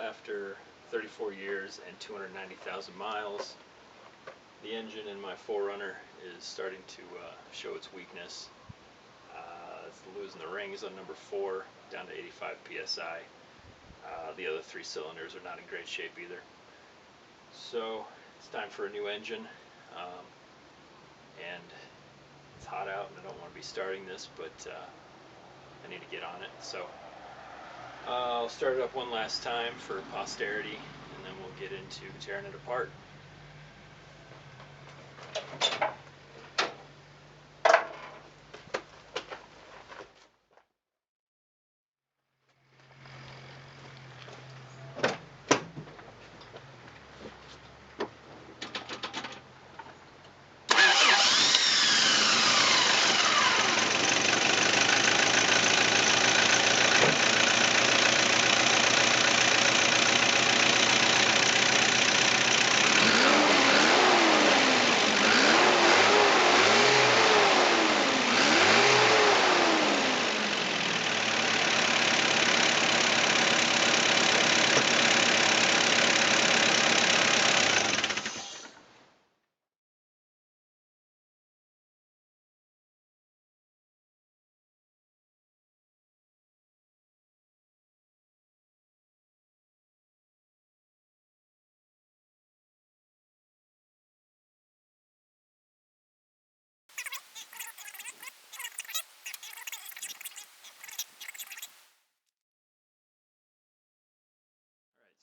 after 34 years and 290,000 miles. The engine in my 4Runner is starting to show its weakness. It's losing the rings on number 4 down to 85 psi. The other 3 cylinders are not in great shape either. So it's time for a new engine. And it's hot out and I don't want to be starting this, but I need to get on it. So I'll start it up one last time for posterity, and then we'll get into tearing it apart.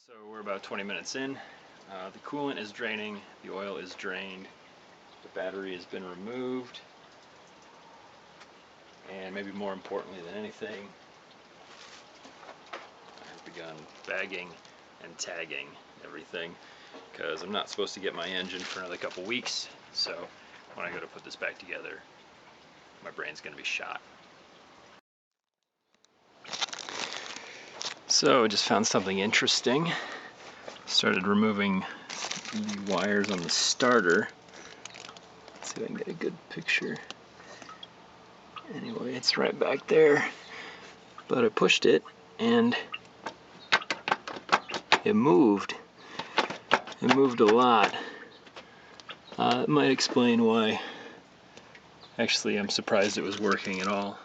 So we're about 20 minutes in. The coolant is draining, the oil is drained, the battery has been removed, and maybe more importantly than anything, I've begun bagging and tagging everything, because I'm not supposed to get my engine for another couple weeks. So when I go to put this back together, my brain's going to be shot. So I just found something interesting. Started removing the wires on the starter. Let's see if I can get a good picture. Anyway, it's right back there. But I pushed it and it moved. It moved a lot. It might explain why. Actually, I'm surprised it was working at all.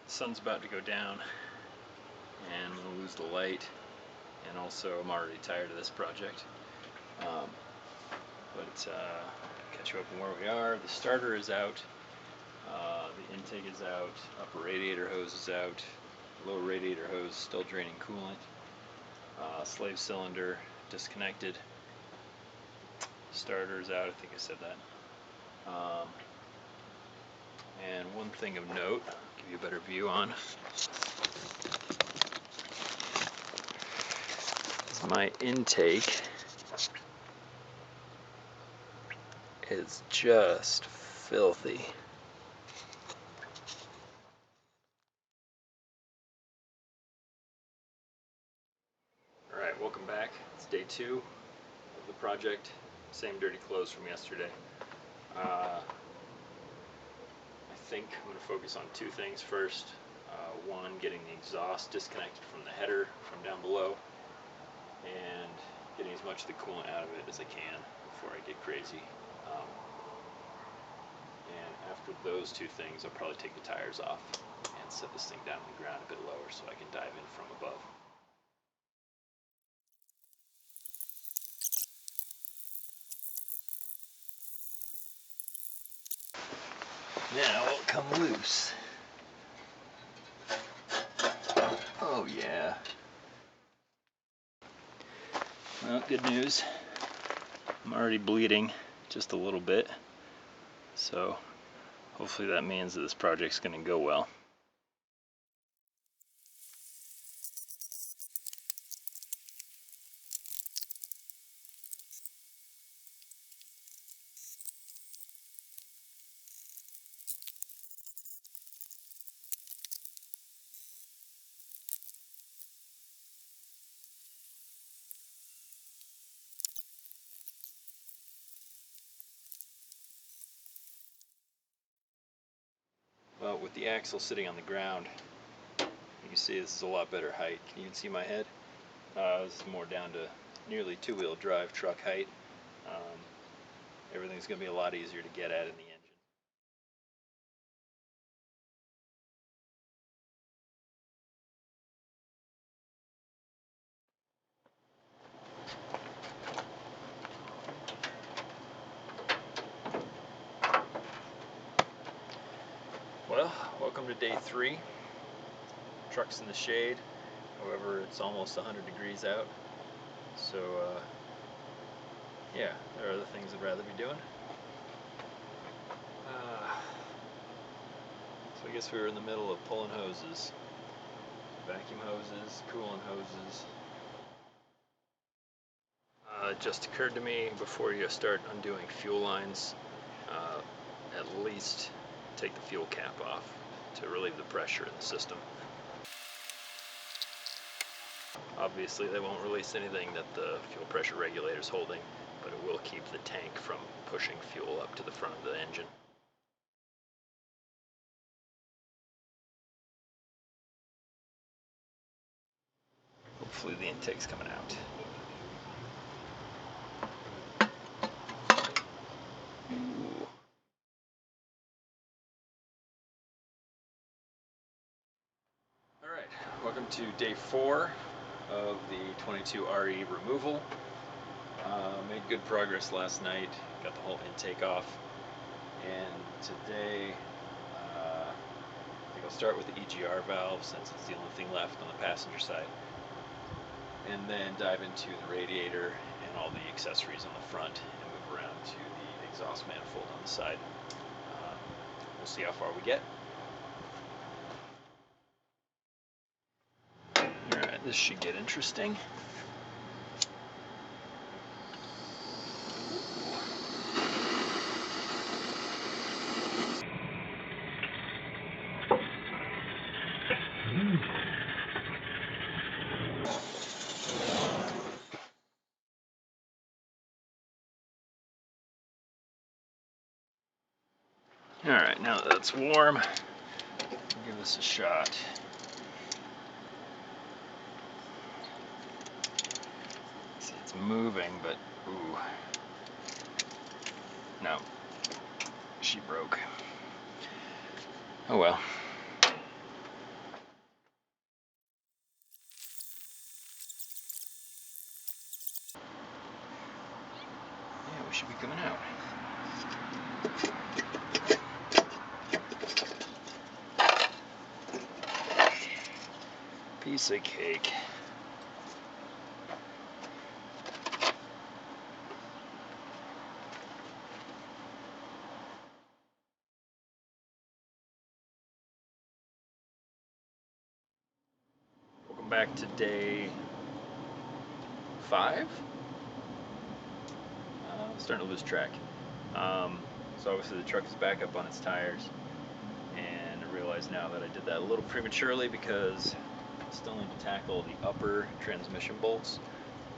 The sun's about to go down and I'm going to lose the light, and also I'm already tired of this project. But catch you up on where we are. The starter is out, the intake is out, upper radiator hose is out, lower radiator hose still draining coolant, slave cylinder disconnected, starter is out, I think I said that. And one thing of note, give you a better view on, is my intake is just filthy. Alright, welcome back. It's day 2 of the project. Same dirty clothes from yesterday. I think I'm going to focus on 2 things first. One, getting the exhaust disconnected from the header from down below, and getting as much of the coolant out of it as I can before I get crazy. And after those 2 things, I'll probably take the tires off and set this thing down on the ground a bit lower so I can dive in from above. Now it'll come loose. Oh yeah. Well, good news. I'm already bleeding just a little bit. So hopefully that means that this project's going to go well. Well, with the axle sitting on the ground, You can see this is a lot better height. Can you even see my head? This is more down to nearly two-wheel drive truck height. Everything's going to be a lot easier to get at in the engine. Well, welcome to day 3. Truck's in the shade. However, it's almost 100 degrees out. So, yeah, there are other things I'd rather be doing. So I guess we were in the middle of pulling hoses. Vacuum hoses, coolant hoses. It just occurred to me, before you start undoing fuel lines, at least take the fuel cap off to relieve the pressure in the system. Obviously they won't release anything that the fuel pressure regulator is holding, but it will keep the tank from pushing fuel up to the front of the engine. Hopefully the intake's coming out. Ooh. Alright, welcome to day 4 of the 22RE removal. Made good progress last night, got the whole intake off, and today I think I'll start with the EGR valve since it's the only thing left on the passenger side, and then dive into the radiator and all the accessories on the front and move around to the exhaust manifold on the side. We'll see how far we get. Alright, this should get interesting. Alright, now that it's warm, give this a shot. See, it's moving, but ooh. No. She broke. Oh well. Yeah, we should be coming out. Piece of cake. Welcome back to day 5? Starting to lose track. So obviously the truck is back up on its tires, and I realize now that I did that a little prematurely because I still need to tackle the upper transmission bolts.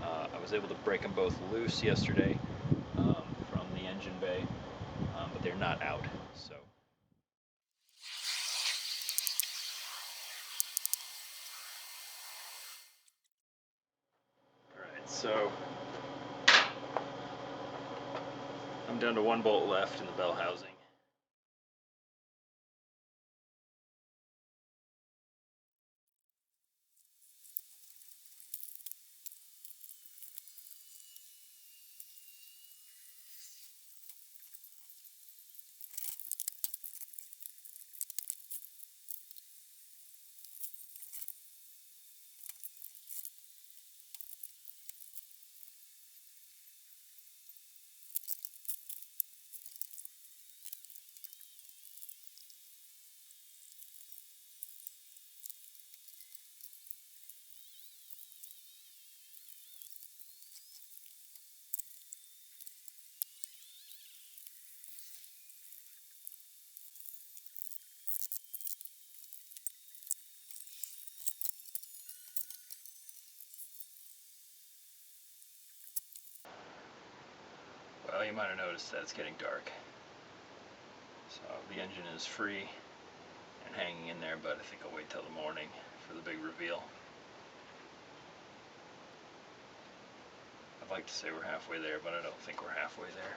I was able to break them both loose yesterday from the engine bay, but they're not out. So. Alright, so I'm down to 1 bolt left in the bell housing. Well, you might have noticed that it's getting dark. So the engine is free and hanging in there, but I think I'll wait till the morning for the big reveal. I'd like to say we're halfway there, but I don't think we're halfway there.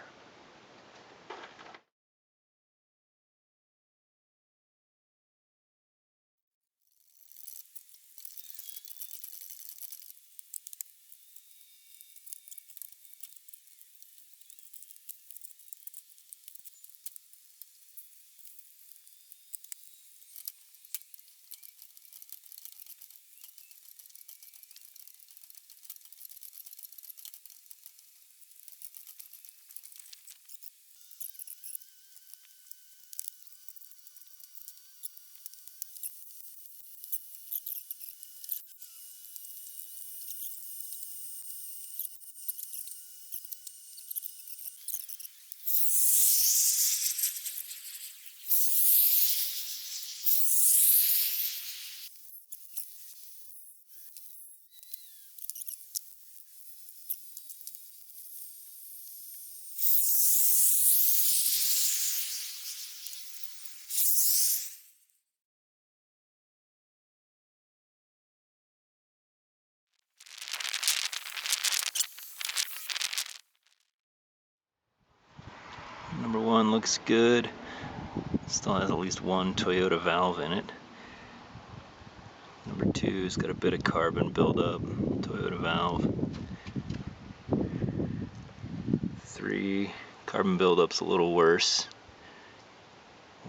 Number 1 looks good. Still has at least one Toyota valve in it. Number 2's got a bit of carbon buildup, Toyota valve. 3, carbon buildup's a little worse.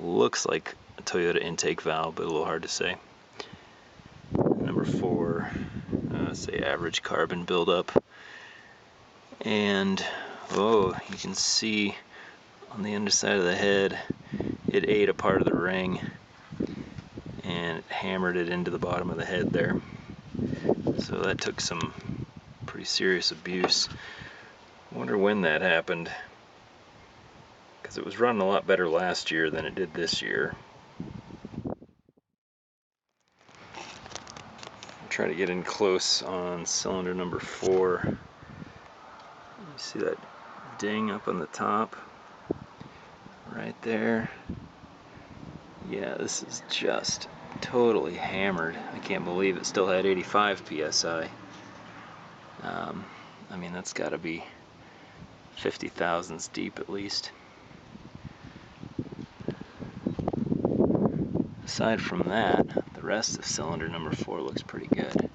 Looks like a Toyota intake valve, but a little hard to say. Number 4, say average carbon buildup. And, oh, you can see on the underside of the head, it ate a part of the ring and it hammered it into the bottom of the head there. So that took some pretty serious abuse. I wonder when that happened, because it was running a lot better last year than it did this year. I'll try to get in close on cylinder number 4. You see that ding up on the top? Right there. Yeah, this is just totally hammered. I can't believe it still had 85 psi. I mean, that's got to be 50 thousandths deep at least. Aside from that, the rest of cylinder number 4 looks pretty good.